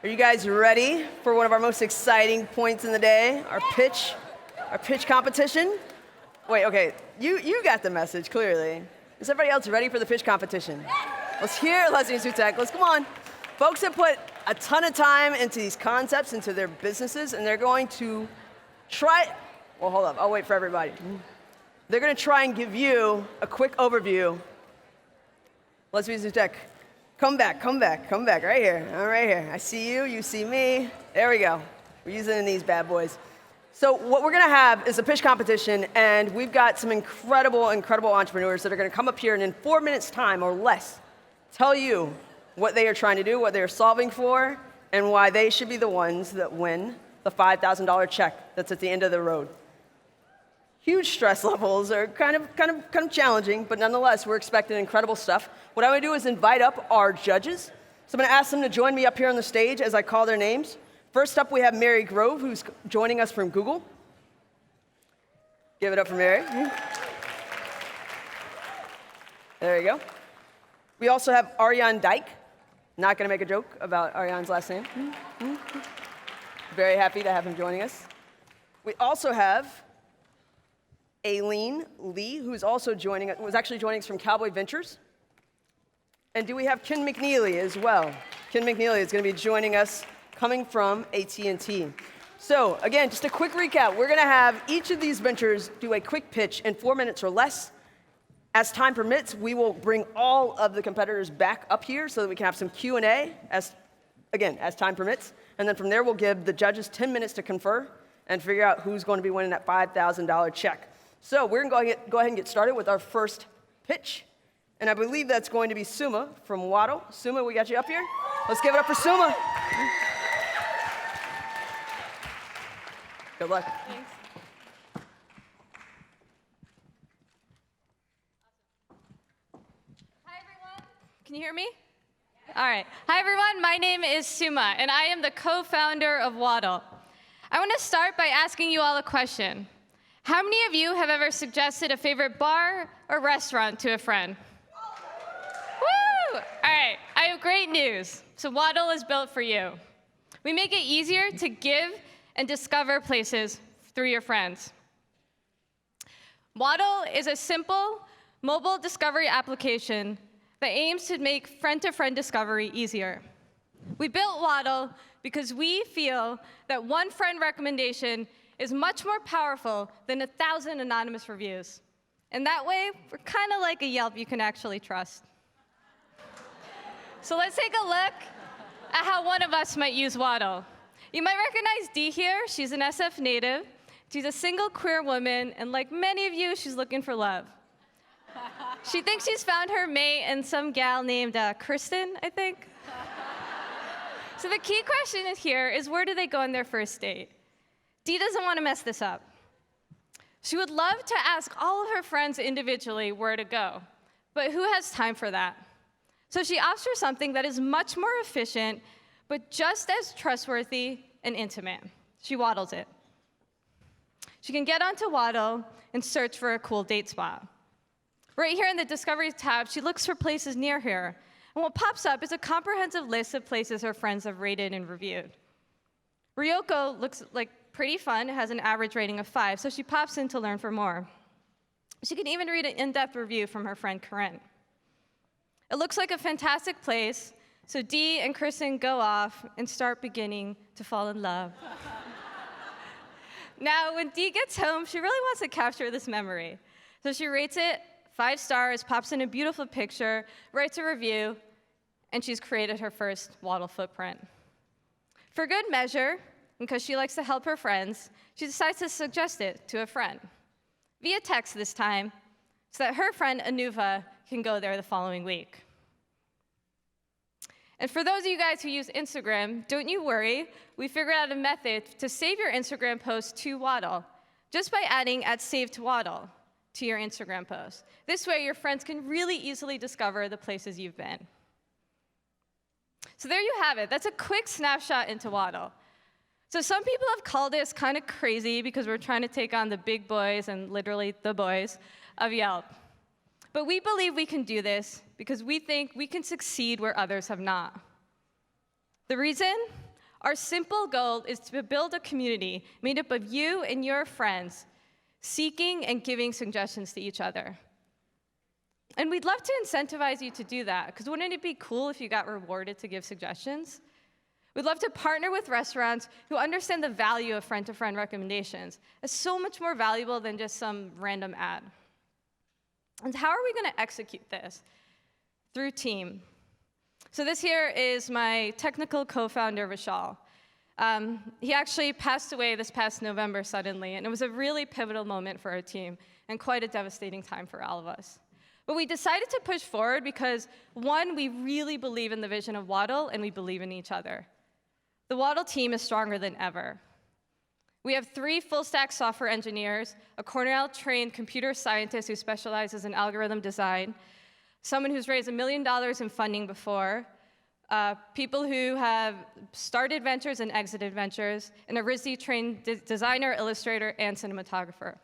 Are you guys ready for one of our most exciting points in the day, our pitch competition? Wait, okay, you got the message, clearly. Is everybody else ready for the pitch competition? Let's hear it, Lesbians Who Tech. Let's come on. Folks have put a ton of time into these concepts, into their businesses, and they're going to try, well, hold up, I'll wait for everybody. They're gonna try and give you a quick overview. Lesbians Who Tech. Come back, right here, right here. I see you, you see me. There we go. We're using these bad boys. So what we're gonna have is a pitch competition, and we've got some incredible entrepreneurs that are gonna come up here and in 4 minutes time or less, tell you what they are trying to do, what they are solving for, and why they should be the ones that win the $5,000 check that's at the end of the road. Huge stress levels are kind of challenging, but nonetheless, we're expecting incredible stuff. What I'm gonna do is invite up our judges. So I'm gonna ask them to join me up here on the stage as I call their names. First up, we have Mary Grove, who's joining us from Google. Give it up for Mary. There you go. We also have Arjan Dijk. Not gonna make a joke about Arjan's last name. Very happy to have him joining us. We also have Aileen Lee, who's also was actually joining us from Cowboy Ventures. And do we have Ken McNeely as well? Ken McNeely is going to be joining us coming from AT&T. So again, just a quick recap. We're going to have each of these ventures do a quick pitch in 4 minutes or less. As time permits, we will bring all of the competitors back up here so that we can have some Q&A, as time permits. And then from there, we'll give the judges 10 minutes to confer and figure out who's going to be winning that $5,000 check. So we're going to go ahead and get started with our first pitch. And I believe that's going to be Suma from Waddle. Suma, we got you up here. Let's give it up for Suma. Good luck. Thanks. Hi, everyone. Can you hear me? All right. Hi, everyone. My name is Suma, and I am the co-founder of Waddle. I want to start by asking you all a question. How many of you have ever suggested a favorite bar or restaurant to a friend? Woo! All right, I have great news. So Waddle is built for you. We make it easier to give and discover places through your friends. Waddle is a simple mobile discovery application that aims to make friend-to-friend discovery easier. We built Waddle because we feel that one friend recommendation is much more powerful than 1,000 anonymous reviews. And that way, we're kind of like a Yelp you can actually trust. So let's take a look at how one of us might use Waddle. You might recognize Dee here. She's an SF native. She's a single queer woman, and like many of you, she's looking for love. She thinks she's found her mate in some gal named Kristen, I think. So the key question here is, where do they go on their first date? Dee doesn't want to mess this up. She would love to ask all of her friends individually where to go, but who has time for that? So she opts for something that is much more efficient, but just as trustworthy and intimate. She waddles it. She can get onto Waddle and search for a cool date spot. Right here in the Discovery tab, she looks for places near her, and what pops up is a comprehensive list of places her friends have rated and reviewed. Ryoko looks like pretty fun, has an average rating of 5, so she pops in to learn for more. She can even read an in-depth review from her friend Corinne. It looks like a fantastic place, so Dee and Kristen go off and start beginning to fall in love. Now, when Dee gets home, she really wants to capture this memory. So she rates it 5 stars, pops in a beautiful picture, writes a review, and she's created her first Waddle footprint. For good measure, because she likes to help her friends, she decides to suggest it to a friend, via text this time, so that her friend Anuva can go there the following week. And for those of you guys who use Instagram, don't you worry, we figured out a method to save your Instagram post to Waddle, just by adding @SaveToWaddle to your Instagram post. This way, your friends can really easily discover the places you've been. So there you have it. That's a quick snapshot into Waddle. So some people have called this kind of crazy because we're trying to take on the big boys and literally the boys of Yelp. But we believe we can do this because we think we can succeed where others have not. The reason? Our simple goal is to build a community made up of you and your friends, seeking and giving suggestions to each other. And we'd love to incentivize you to do that, because wouldn't it be cool if you got rewarded to give suggestions? We'd love to partner with restaurants who understand the value of friend-to-friend recommendations. It's so much more valuable than just some random ad. And how are we going to execute this? Through team. So this here is my technical co-founder, Vishal. He actually passed away this past November suddenly, and it was a really pivotal moment for our team and quite a devastating time for all of us. But we decided to push forward because, one, we really believe in the vision of Waddle, and we believe in each other. The Waddle team is stronger than ever. We have 3 full-stack software engineers, a Cornell-trained computer scientist who specializes in algorithm design, someone who's raised $1 million in funding before, people who have started ventures and exited ventures, and a RISD-trained designer, illustrator, and cinematographer.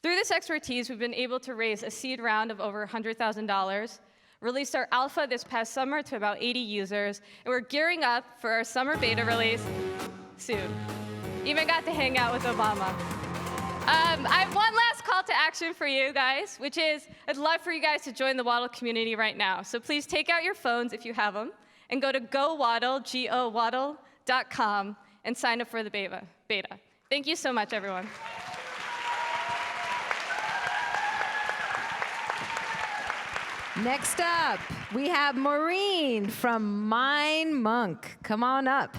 Through this expertise, we've been able to raise a seed round of over $100,000, released our alpha this past summer to about 80 users, and we're gearing up for our summer beta release soon. Even got to hang out with Obama. I have one last call to action for you guys, which is I'd love for you guys to join the Waddle community right now. So please take out your phones if you have them, and go to gowaddle.com and sign up for the beta. Thank you so much, everyone. Next up, we have Maureen from Mind Monk. Come on up.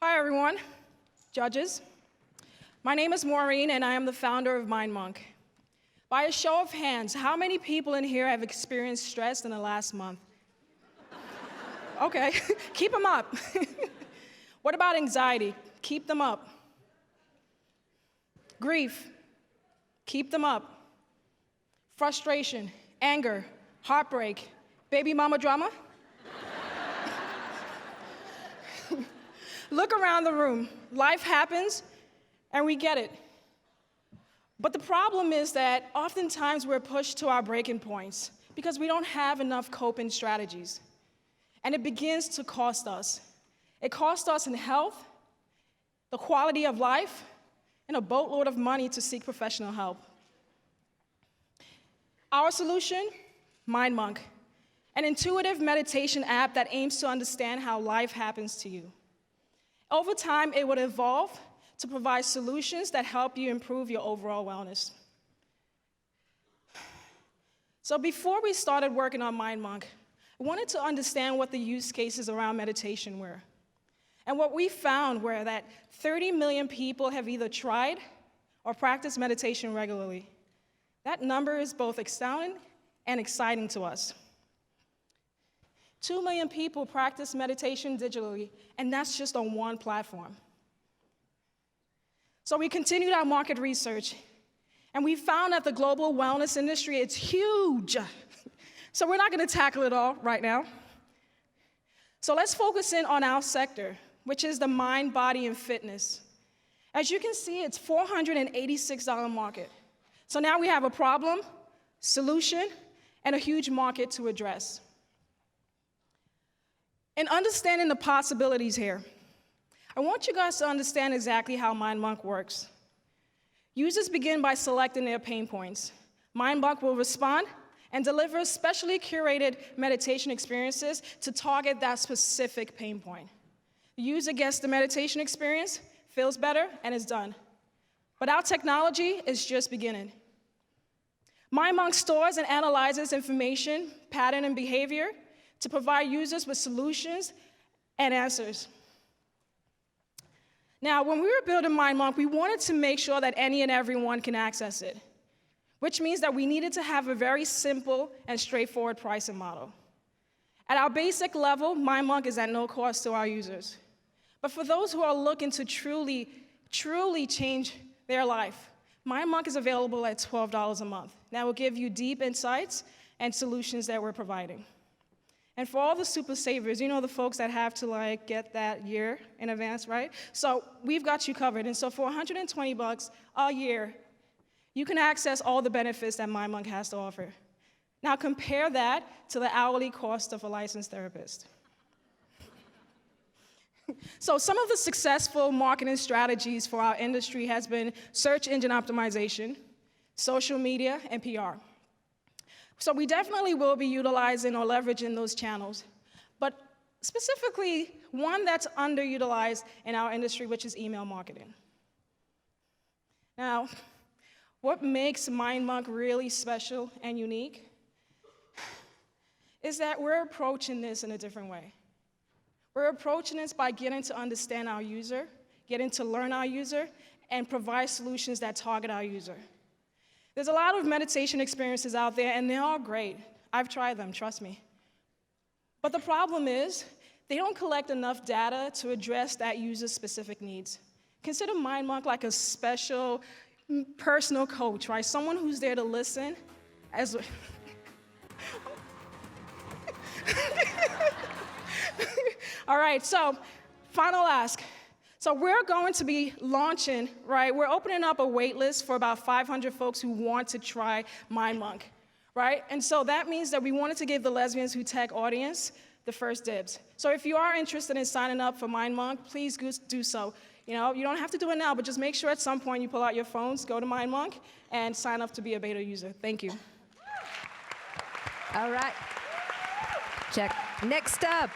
Hi, everyone, judges. My name is Maureen, and I am the founder of Mind Monk. By a show of hands, how many people in here have experienced stress in the last month? Okay, keep them up. What about anxiety? Keep them up. Grief, keep them up. Frustration, anger, heartbreak, baby mama drama. Look around the room. Life happens, and we get it. But the problem is that oftentimes we're pushed to our breaking points because we don't have enough coping strategies. And it begins to cost us. It costs us in health, the quality of life, and a boatload of money to seek professional help. Our solution, Mind Monk, an intuitive meditation app that aims to understand how life happens to you. Over time, it would evolve to provide solutions that help you improve your overall wellness. So before we started working on Mind Monk, I wanted to understand what the use cases around meditation were. And what we found were that 30 million people have either tried or practiced meditation regularly. That number is both astounding and exciting to us. 2 million people practice meditation digitally, and that's just on one platform. So we continued our market research, and we found that the global wellness industry, it's huge. So we're not gonna tackle it all right now. So let's focus in on our sector, which is the mind, body, and fitness. As you can see, it's $486 market. So now we have a problem, solution, and a huge market to address. In understanding the possibilities here, I want you guys to understand exactly how Mind Monk works. Users begin by selecting their pain points. Mind Monk will respond and deliver specially curated meditation experiences to target that specific pain point. The user gets the meditation experience, feels better, and is done. But our technology is just beginning. Mind Monk stores and analyzes information, pattern, and behavior to provide users with solutions and answers. Now, when we were building Mind Monk, we wanted to make sure that any and everyone can access it, which means that we needed to have a very simple and straightforward pricing model. At our basic level, Mind Monk is at no cost to our users. But for those who are looking to truly change their life, Mind Monk is available at $12 a month. That will give you deep insights and solutions that we're providing. And for all the super savers, you know the folks that have to get that year in advance, right? So we've got you covered. And so for $120 a year, you can access all the benefits that MindMonk has to offer. Now compare that to the hourly cost of a licensed therapist. So some of the successful marketing strategies for our industry has been search engine optimization, social media, and PR. So we definitely will be utilizing or leveraging those channels, but specifically one that's underutilized in our industry, which is email marketing. Now, what makes MindMonk really special and unique is that we're approaching this in a different way. We're approaching this by getting to understand our user, getting to learn our user, and provide solutions that target our user. There's a lot of meditation experiences out there, and they're all great. I've tried them, trust me. But the problem is, they don't collect enough data to address that user's specific needs. Consider MindMonk like a special personal coach, right? Someone who's there to listen as All right, so final ask. So we're going to be launching, right? We're opening up a wait list for about 500 folks who want to try MindMonk, right? And so that means that we wanted to give the Lesbians Who Tech audience the first dibs. So if you are interested in signing up for MindMonk, please do so. You know, you don't have to do it now, but just make sure at some point you pull out your phones, go to MindMonk, and sign up to be a beta user. Thank you. All right. Check. Next up,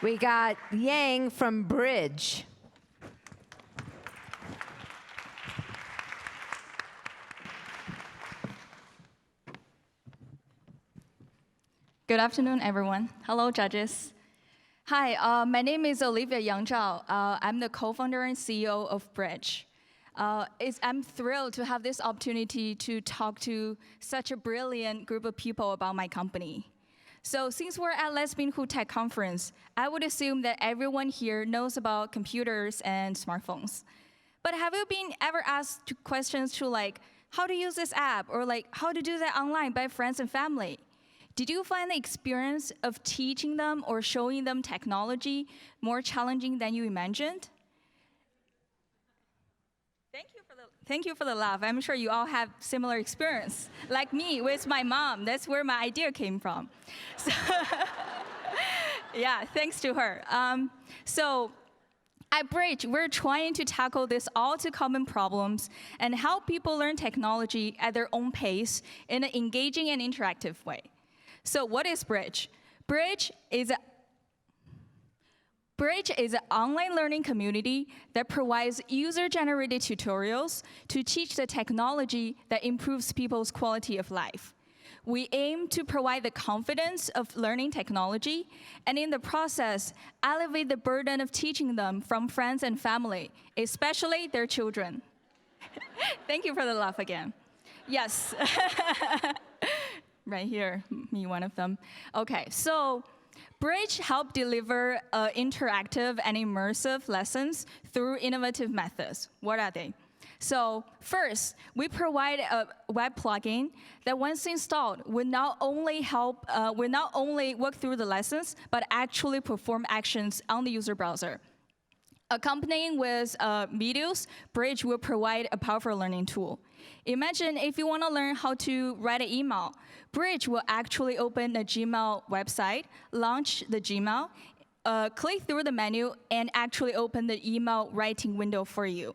we got Yang from Bridge. Good afternoon, everyone. Hello, judges. Hi, my name is Olivia Yang Zhao. I'm the co-founder and CEO of Bridge. I'm thrilled to have this opportunity to talk to such a brilliant group of people about my company. So since we're at Lesbian Who Tech Conference, I would assume that everyone here knows about computers and smartphones. But have you been ever asked questions to like, how to use this app, or like, how to do that online by friends and family? Did you find the experience of teaching them or showing them technology more challenging than you imagined? Thank you for the laugh. I'm sure you all have similar experience. Like me with my mom, that's where my idea came from. So yeah, thanks to her. So at Bridge, we're trying to tackle these all too common problems and help people learn technology at their own pace in an engaging and interactive way. So what is Bridge? Bridge is an online learning community that provides user-generated tutorials to teach the technology that improves people's quality of life. We aim to provide the confidence of learning technology, and in the process, elevate the burden of teaching them from friends and family, especially their children. Thank you for the laugh again. Yes. Right here, me, one of them. Okay, so Bridge helps deliver interactive and immersive lessons through innovative methods. What are they? So first, we provide a web plugin that once installed will not only work through the lessons, but actually perform actions on the user browser. Accompanying with videos, Bridge will provide a powerful learning tool. Imagine if you want to learn how to write an email. Bridge will actually open the Gmail website, launch the Gmail, click through the menu, and actually open the email writing window for you.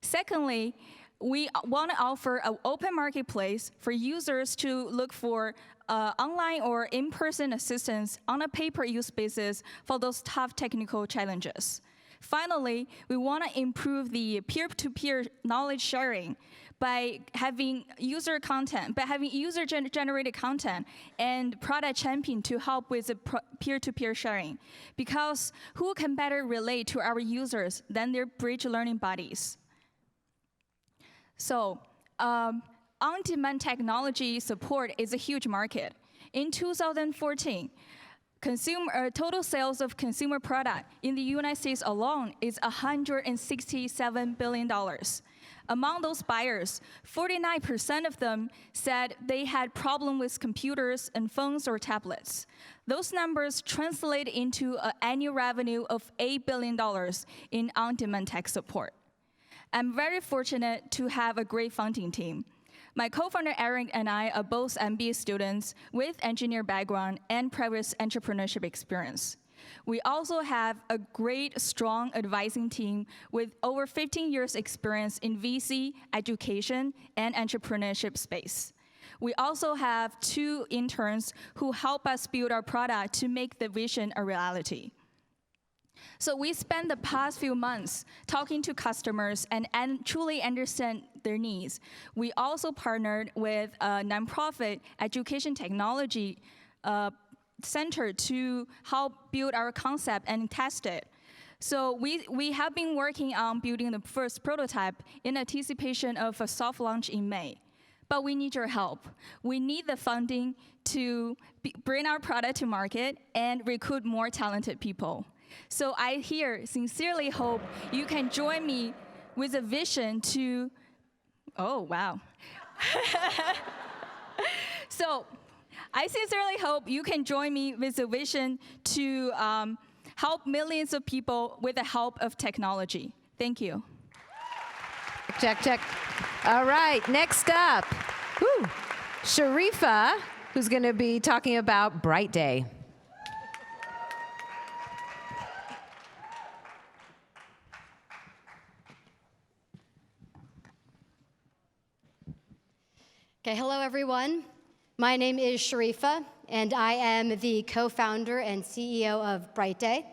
Secondly, we want to offer an open marketplace for users to look for online or in-person assistance on a pay-per-use basis for those tough technical challenges. Finally, we want to improve the peer-to-peer knowledge sharing by having user-generated content and product champion to help with the peer-to-peer sharing. Because who can better relate to our users than their Bridge learning buddies? So, on-demand technology support is a huge market. In 2014, total sales of consumer product in the United States alone is $167 billion. Among those buyers, 49% of them said they had problem with computers and phones or tablets. Those numbers translate into an annual revenue of $8 billion in on-demand tech support. I'm very fortunate to have a great founding team. My co-founder Eric and I are both MBA students with engineer background and previous entrepreneurship experience. We also have a great, strong advising team with over 15 years experience in VC, education, and entrepreneurship space. We also have 2 interns who help us build our product to make the vision a reality. So we spent the past few months talking to customers and truly understand their needs. We also partnered with a nonprofit education technology center to help build our concept and test it. So we have been working on building the first prototype in anticipation of a soft launch in May. But we need your help. We need the funding to bring our product to market and recruit more talented people. So I here sincerely hope you can join me with a vision to, oh, wow. So I sincerely hope you can join me with a vision to help millions of people with the help of technology. Thank you. Check, check. All right, next up, Sharifa, who's going to be talking about Bright Day. Okay, hello everyone. My name is Sharifa, and I am the co-founder and CEO of Bright Day.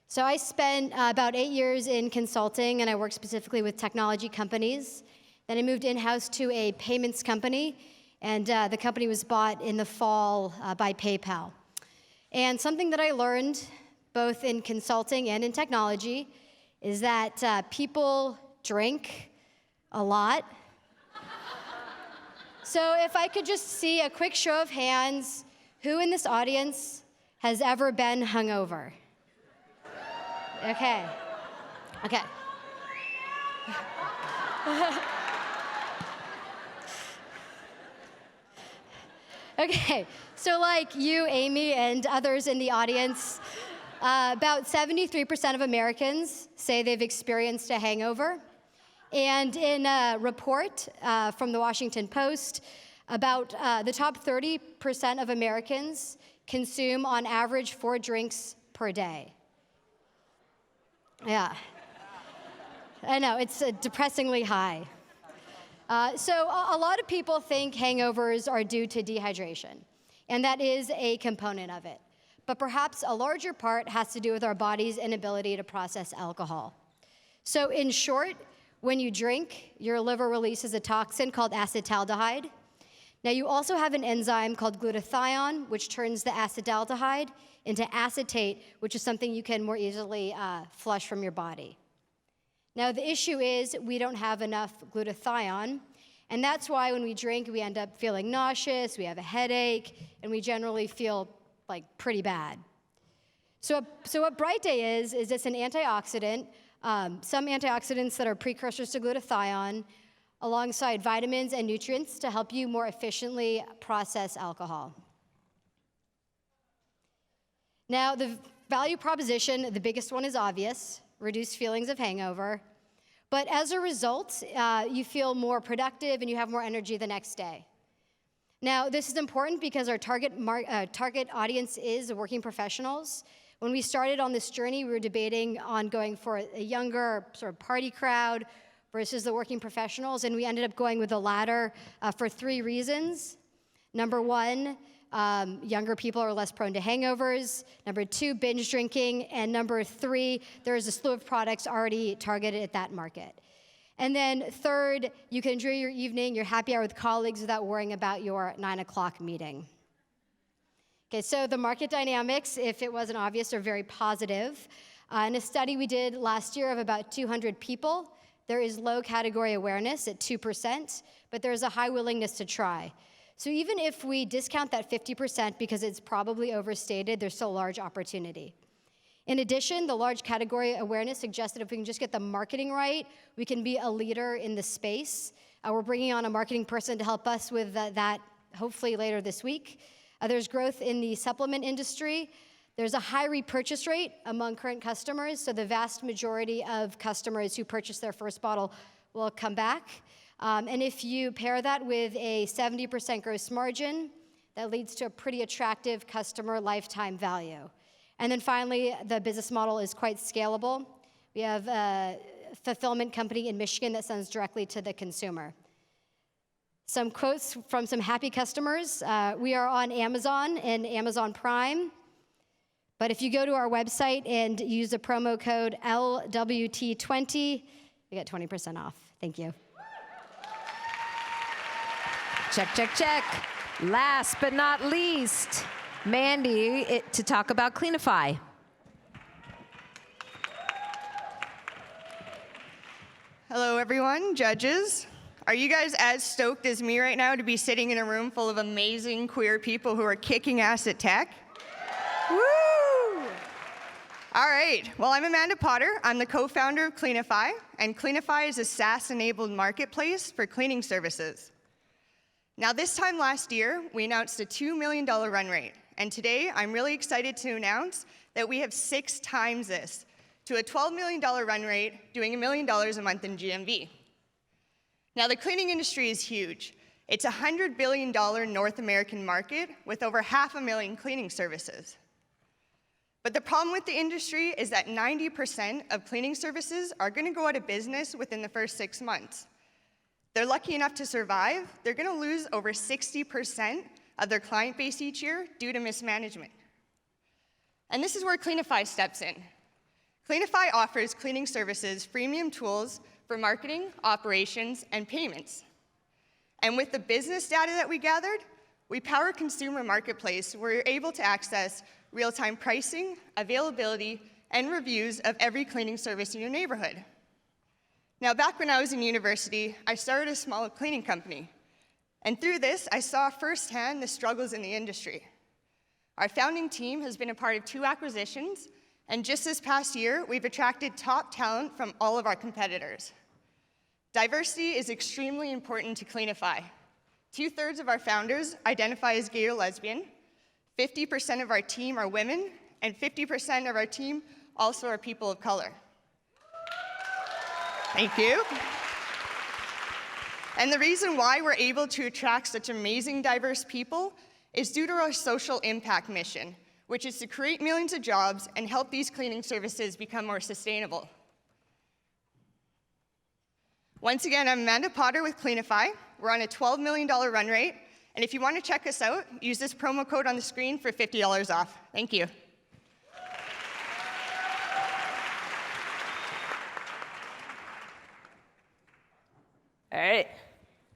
So I spent about 8 years in consulting, and I worked specifically with technology companies. Then I moved in-house to a payments company, and the company was bought in the fall by PayPal. And something that I learned, both in consulting and in technology, is that people drink a lot. So if I could just see a quick show of hands, who in this audience has ever been hungover? Okay. Okay. Okay, so like you, Amy, and others in the audience, about 73% of Americans say they've experienced a hangover. And in a report from the Washington Post, about the top 30% of Americans consume on average 4 drinks per day. Yeah. I know, it's depressingly high. So a lot of people think hangovers are due to dehydration, and that is a component of it. But perhaps a larger part has to do with our body's inability to process alcohol. So in short, when you drink, your liver releases a toxin called acetaldehyde. Now, you also have an enzyme called glutathione, which turns the acetaldehyde into acetate, which is something you can more easily flush from your body. Now, the issue is we don't have enough glutathione, and that's why when we drink, we end up feeling nauseous, we have a headache, and we generally feel like pretty bad. So what Bright Day is it's an antioxidant, some antioxidants that are precursors to glutathione, alongside vitamins and nutrients to help you more efficiently process alcohol. Now, the value proposition, the biggest one is obvious, reduce feelings of hangover. But as a result, you feel more productive and you have more energy the next day. Now, this is important because our target audience is working professionals. When we started on this journey, we were debating on going for a younger sort of party crowd versus the working professionals, and we ended up going with the latter for 3 reasons. Number 1, younger people are less prone to hangovers. Number 2, binge drinking. And number 3, there's a slew of products already targeted at that market. And then third, you can enjoy your evening, your happy hour with colleagues without worrying about your 9 o'clock meeting. Okay, so the market dynamics, if it wasn't obvious, are very positive. In a study we did last year of about 200 people, there is low category awareness at 2%, but there's a high willingness to try. So even if we discount that 50% because it's probably overstated, there's still a large opportunity. In addition, the large category awareness suggests that if we can just get the marketing right, we can be a leader in the space. We're bringing on a marketing person to help us with that hopefully later this week. There's growth in the supplement industry. There's a high repurchase rate among current customers, so the vast majority of customers who purchase their first bottle will come back. And if you pair that with a 70% gross margin, that leads to a pretty attractive customer lifetime value. And then finally, the business model is quite scalable. We have a fulfillment company in Michigan that sends directly to the consumer. Some quotes from some happy customers. We are on Amazon and Amazon Prime. But if you go to our website and use the promo code LWT20, you get 20% off. Thank you. Check, check, check. Last but not least, Mandy to talk about Cleanify. Hello, everyone, judges. Are you guys as stoked as me right now to be sitting in a room full of amazing queer people who are kicking ass at tech? Woo! All right, well, I'm Amanda Potter. I'm the co-founder of Cleanify, and Cleanify is a SaaS-enabled marketplace for cleaning services. Now, this time last year, we announced a $2 million run rate, and today I'm really excited to announce that we have 6 times this, to a $12 million run rate, doing $1 million a month in GMV. Now, the cleaning industry is huge. It's a $100 billion North American market with over 500,000 cleaning services. But the problem with the industry is that 90% of cleaning services are going to go out of business within the first 6 months. They're lucky enough to survive, they're going to lose over 60% of their client base each year due to mismanagement. And this is where Cleanify steps in. Cleanify offers cleaning services freemium tools for marketing, operations, and payments. And with the business data that we gathered, we power a consumer marketplace where you're able to access real-time pricing, availability, and reviews of every cleaning service in your neighborhood. Now, back when I was in university, I started a small cleaning company. And through this, I saw firsthand the struggles in the industry. Our founding team has been a part of 2 acquisitions, and just this past year, we've attracted top talent from all of our competitors. Diversity is extremely important to Cleanify. 2/3 of our founders identify as gay or lesbian, 50% of our team are women, and 50% of our team also are people of color. Thank you. And the reason why we're able to attract such amazing diverse people is due to our social impact mission, which is to create millions of jobs and help these cleaning services become more sustainable. Once again, I'm Amanda Potter with Cleanify. We're on a $12 million run rate, and if you want to check us out, use this promo code on the screen for $50 off. Thank you. All right.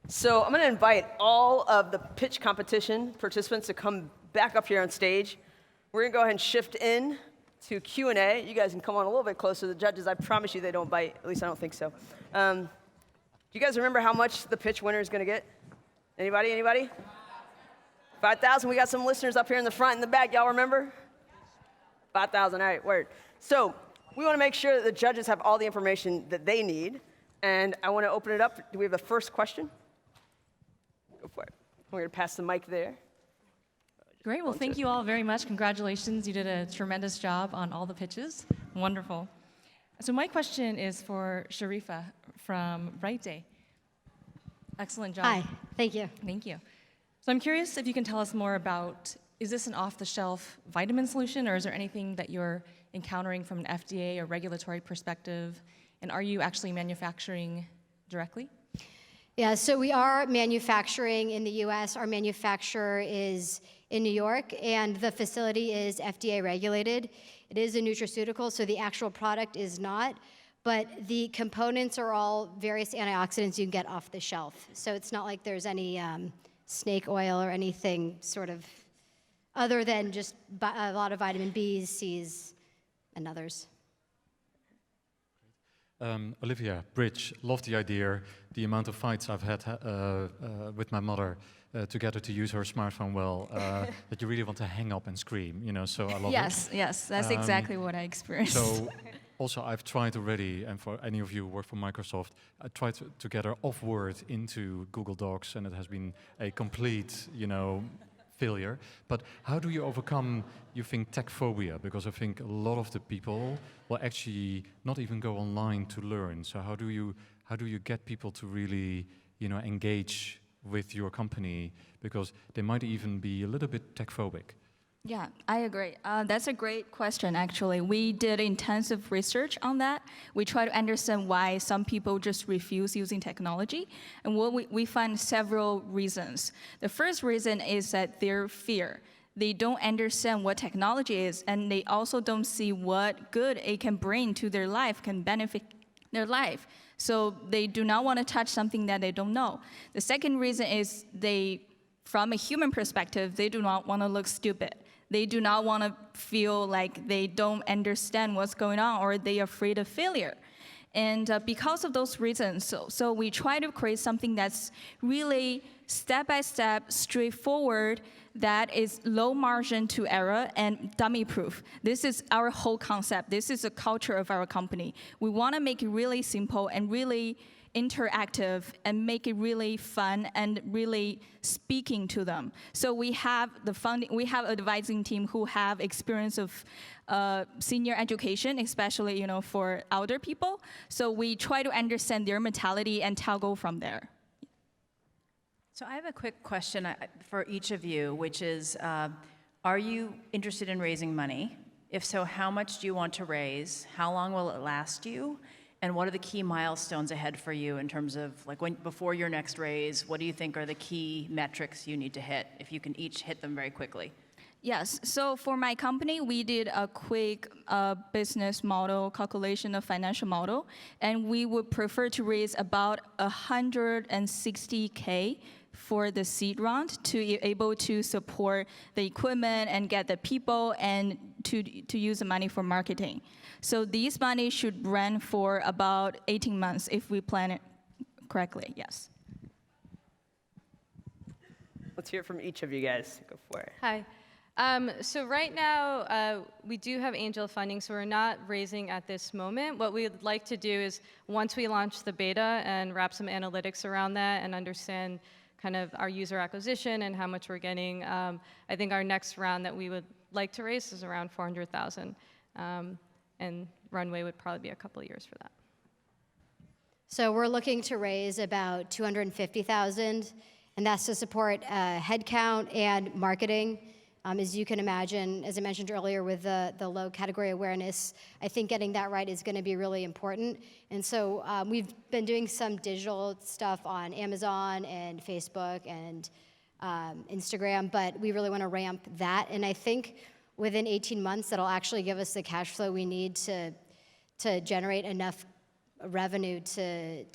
So I'm going to invite all of the pitch competition participants to come back up here on stage. We're going to go ahead and shift in to Q&A. You guys can come on a little bit closer. The judges, I promise you they don't bite. At least I don't think so. Do you guys remember how much the pitch winner is going to get? Anybody? Anybody? 5,000. We got some listeners up here in the front and the back. Y'all remember? 5,000. All right, word. So we want to make sure that the judges have all the information that they need. And I want to open it up. Do we have the first question? Go for it. We're going to pass the mic there. Great. Well, thank you all very much. Congratulations. You did a tremendous job on all the pitches. Wonderful. So my question is for Sharifa from Bright Day. Excellent job. Hi, thank you. Thank you. So I'm curious if you can tell us more about, is this an off-the-shelf vitamin solution, or is there anything that you're encountering from an FDA or regulatory perspective? And are you actually manufacturing directly? Yeah, so we are manufacturing in the US. Our manufacturer is in New York, and the facility is FDA regulated. It is a nutraceutical, so the actual product is not, but the components are all various antioxidants you can get off the shelf. So it's not like there's any snake oil or anything sort of other than just a lot of vitamin B's, C's, and others. Olivia, Bridge, love the idea. The amount of fights I've had with my mother to get her to use her smartphone well, that you really want to hang up and scream, you know, so I love it. Yes, that's exactly what I experienced. So also I've tried already, and for any of you who work for Microsoft, I tried to get her off Word into Google Docs, and it has been a complete, you know, failure. But how do you overcome, you think, tech phobia? Because I think a lot of the people will actually not even go online to learn. So how do you get people to really, engage with your company? Because they might even be a little bit tech phobic. Yeah, I agree. That's a great question, actually. We did intensive research on that. We try to understand why some people just refuse using technology. And what we find several reasons. The first reason is that their fear. They don't understand what technology is, and they also don't see what good it can bring to their life, can benefit their life. So they do not want to touch something that they don't know. The second reason is from a human perspective, they do not want to look stupid. They do not want to feel like they don't understand what's going on or they're afraid of failure. And because of those reasons, so we try to create something that's really step-by-step, straightforward, that is low margin to error and dummy-proof. This is our whole concept. This is the culture of our company. We want to make it really simple and really interactive and make it really fun and really speaking to them. So we have we have advising team who have experience of senior education, especially for elder people. So we try to understand their mentality and toggle from there. So I have a quick question for each of you, which is, are you interested in raising money? If so, how much do you want to raise? How long will it last you? And what are the key milestones ahead for you in terms of, before your next raise, what do you think are the key metrics you need to hit, if you can each hit them very quickly? Yes, so for my company, we did a quick business model, calculation of financial model, and we would prefer to raise about $160K for the seed round to be able to support the equipment and get the people and to use the money for marketing. So these money should run for about 18 months if we plan it correctly, yes. Let's hear from each of you guys. Go for it. Hi. So right now, we do have angel funding, so we're not raising at this moment. What we'd like to do is, once we launch the beta and wrap some analytics around that and understand kind of our user acquisition and how much we're getting, I think our next round that we would like to raise is around 400,000. And runway would probably be a couple of years for that. So we're looking to raise about 250,000, and that's to support headcount and marketing. As you can imagine, as I mentioned earlier, with the low category awareness, I think getting that right is going to be really important. And so we've been doing some digital stuff on Amazon and Facebook and Instagram, but we really want to ramp that. And I think within 18 months, that'll actually give us the cash flow we need to generate enough revenue to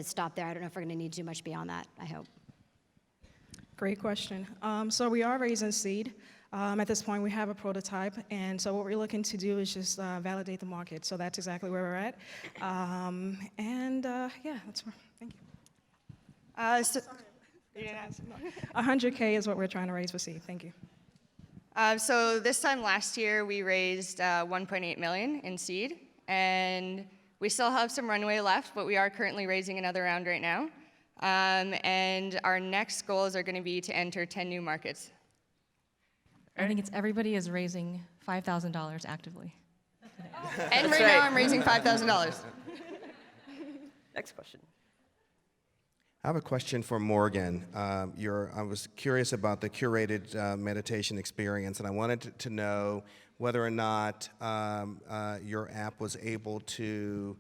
stop there. I don't know if we're going to need too much beyond that, I hope. Great question. So we are raising seed. At this point, we have a prototype, and so what we're looking to do is just validate the market. So that's exactly where we're at. Yeah, that's where. Thank you. 100K is what we're trying to raise for seed. Thank you. So this time last year, we raised 1.8 million in seed, and we still have some runway left, but we are currently raising another round right now. And our next goals are going to be to enter 10 new markets. I think everybody is raising $5,000 actively. And right now I'm raising $5,000. Next question. I have a question for Morgan. I was curious about the curated meditation experience, and I wanted to know whether or not your app was able to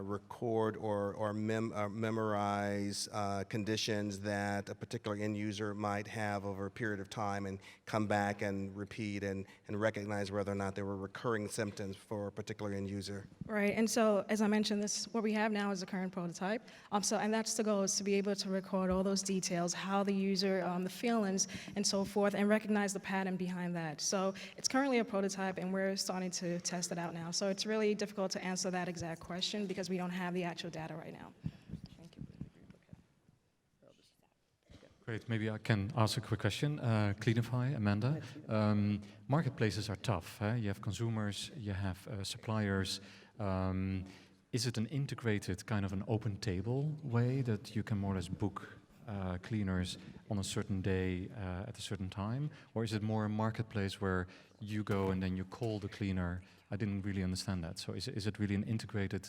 record or memorize conditions that a particular end user might have over a period of time and come back and repeat and recognize whether or not there were recurring symptoms for a particular end user. Right, and so as I mentioned, what we have now is the current prototype. And that's the goal, is to be able to record all those details, how the user, the feelings, and so forth, and recognize the pattern behind that. So it's currently a prototype, and we're starting to test it out now. So it's really difficult to answer that exact question because we don't have the actual data right now. Thank you. Great. Maybe I can ask a quick question. Cleanify, Amanda. Marketplaces are tough. You have consumers, you have suppliers. Is it an integrated kind of an open table way that you can more or less book cleaners on a certain day at a certain time? Or is it more a marketplace where you go and then you call the cleaner? I didn't really understand that. So is it really an integrated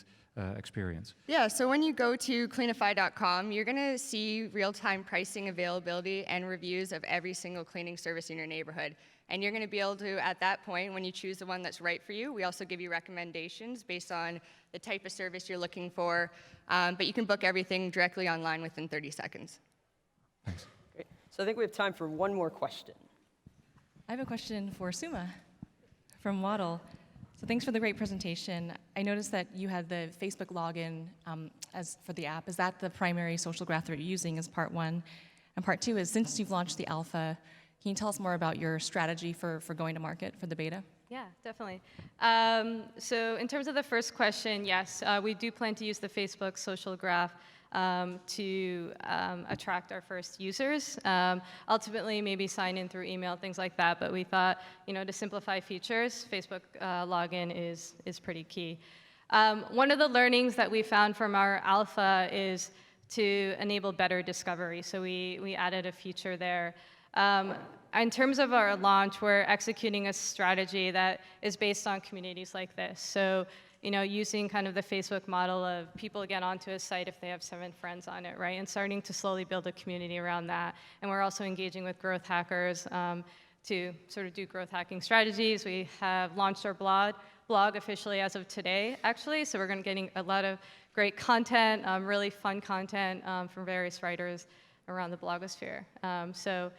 experience? Yeah, so when you go to cleanify.com, you're going to see real-time pricing, availability, and reviews of every single cleaning service in your neighborhood. And you're going to be able to, at that point, when you choose the one that's right for you, we also give you recommendations based on the type of service you're looking for. But you can book everything directly online within 30 seconds. Thanks. Great. So I think we have time for one more question. I have a question for Suma from Waddle. So thanks for the great presentation. I noticed that you had the Facebook login as for the app. Is that the primary social graph that you're using as part one? And part two is, since you've launched the alpha, can you tell us more about your strategy for going to market for the beta? Yeah, definitely. So in terms of the first question, yes, we do plan to use the Facebook social graph to attract our first users. Ultimately, maybe sign in through email, things like that. But we thought, to simplify features, Facebook login is pretty key. One of the learnings that we found from our alpha is to enable better discovery. So we added a feature there. In terms of our launch, we're executing a strategy that is based on communities like this. So, using kind of the Facebook model of people get onto a site if they have 7 friends on it, right? And starting to slowly build a community around that. And we're also engaging with growth hackers to sort of do growth hacking strategies. We have launched our blog officially as of today, actually. So we're going to getting a lot of great content, really fun content from various writers around the blogosphere. So,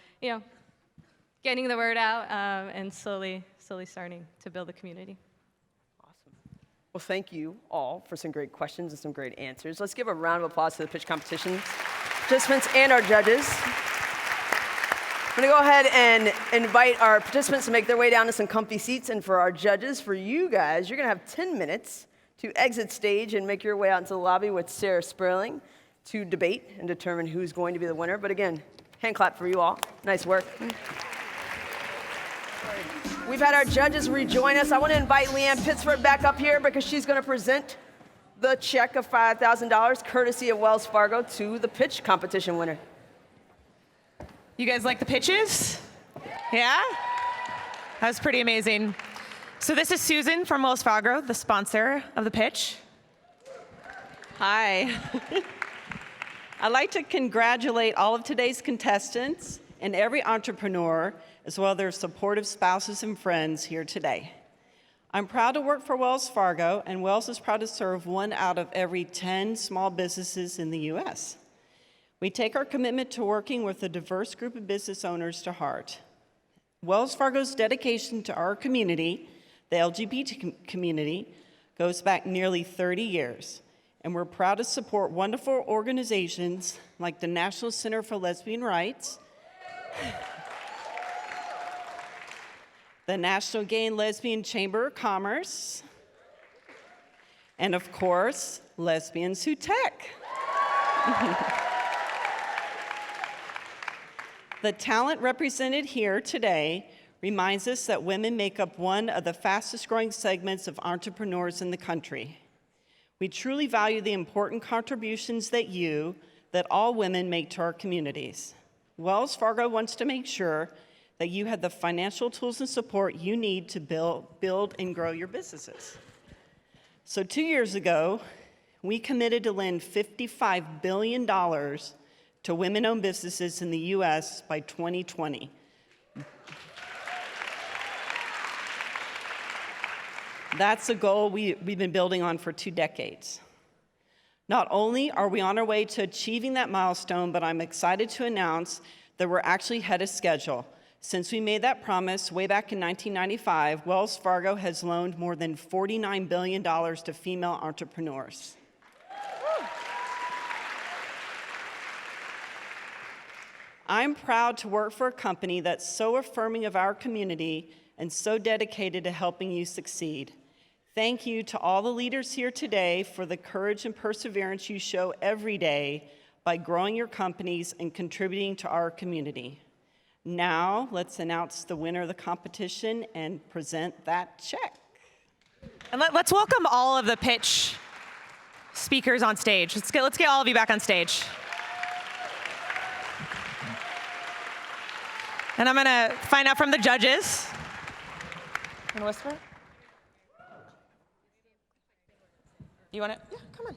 getting the word out and slowly starting to build a community. Awesome. Well, thank you all for some great questions and some great answers. Let's give a round of applause to the pitch competition participants and our judges. I'm going to go ahead and invite our participants to make their way down to some comfy seats. And for our judges, for you guys, you're going to have 10 minutes to exit stage and make your way out into the lobby with Sarah Sperling to debate and determine who's going to be the winner. But again, hand clap for you all. Nice work. We've had our judges rejoin us. I want to invite Leanne Pittsford back up here because she's going to present the check of $5,000, courtesy of Wells Fargo, to the pitch competition winner. You guys like the pitches? Yeah? That was pretty amazing. So this is Susan from Wells Fargo, the sponsor of the pitch. Hi. I'd like to congratulate all of today's contestants and every entrepreneur, as well as their supportive spouses and friends here today. I'm proud to work for Wells Fargo, and Wells is proud to serve 1 out of every 10 small businesses in the U.S. We take our commitment to working with a diverse group of business owners to heart. Wells Fargo's dedication to our community, the LGBT community, goes back nearly 30 years. And we're proud to support wonderful organizations like the National Center for Lesbian Rights, the National Gay and Lesbian Chamber of Commerce, and of course, Lesbians Who Tech. The talent represented here today reminds us that women make up one of the fastest growing segments of entrepreneurs in the country. We truly value the important contributions that all women make to our communities. Wells Fargo wants to make sure that you have the financial tools and support you need to build and grow your businesses. So 2 years ago, we committed to lend $55 billion to women-owned businesses in the U.S. by 2020. That's a goal we've been building on for 2 decades. Not only are we on our way to achieving that milestone, but I'm excited to announce that we're actually ahead of schedule. Since we made that promise way back in 1995, Wells Fargo has loaned more than $49 billion to female entrepreneurs. I'm proud to work for a company that's so affirming of our community and so dedicated to helping you succeed. Thank you to all the leaders here today for the courage and perseverance you show every day by growing your companies and contributing to our community. Now, let's announce the winner of the competition and present that check. And let's welcome all of the pitch speakers on stage. Let's get all of you back on stage. And I'm going to find out from the judges. And whisper. You want to? Yeah, come on.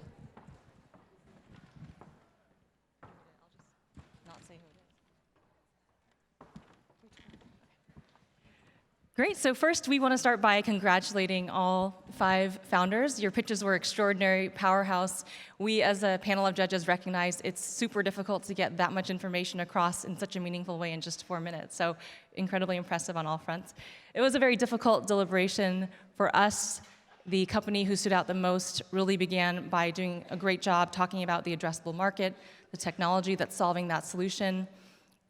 Great, so first we want to start by congratulating all 5 founders. Your pitches were extraordinary, powerhouse. We as a panel of judges recognize it's super difficult to get that much information across in such a meaningful way in just 4 minutes, so incredibly impressive on all fronts. It was a very difficult deliberation for us. The company who stood out the most really began by doing a great job talking about the addressable market, the technology that's solving that solution,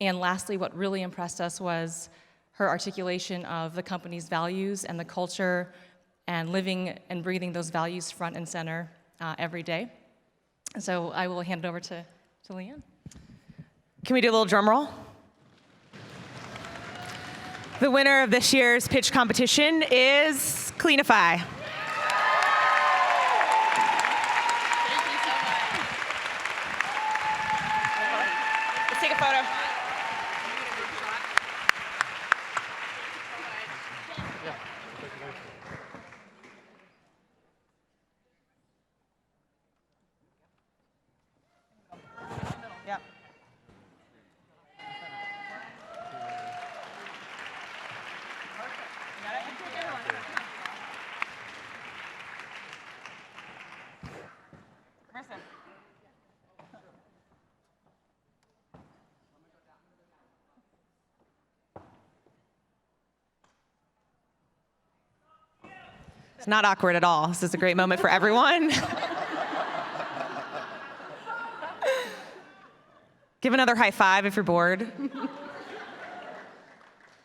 and lastly, what really impressed us was her articulation of the company's values and the culture and living and breathing those values front and center every day. So I will hand it over to Leanne. Can we do a little drum roll? The winner of this year's pitch competition is Cleanify. Let's take a photo. It's not awkward at all. This is a great moment for everyone. Give another high five if you're bored. All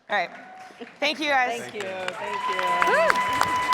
right. Thank you, guys. Thank you. Thank you. Woo.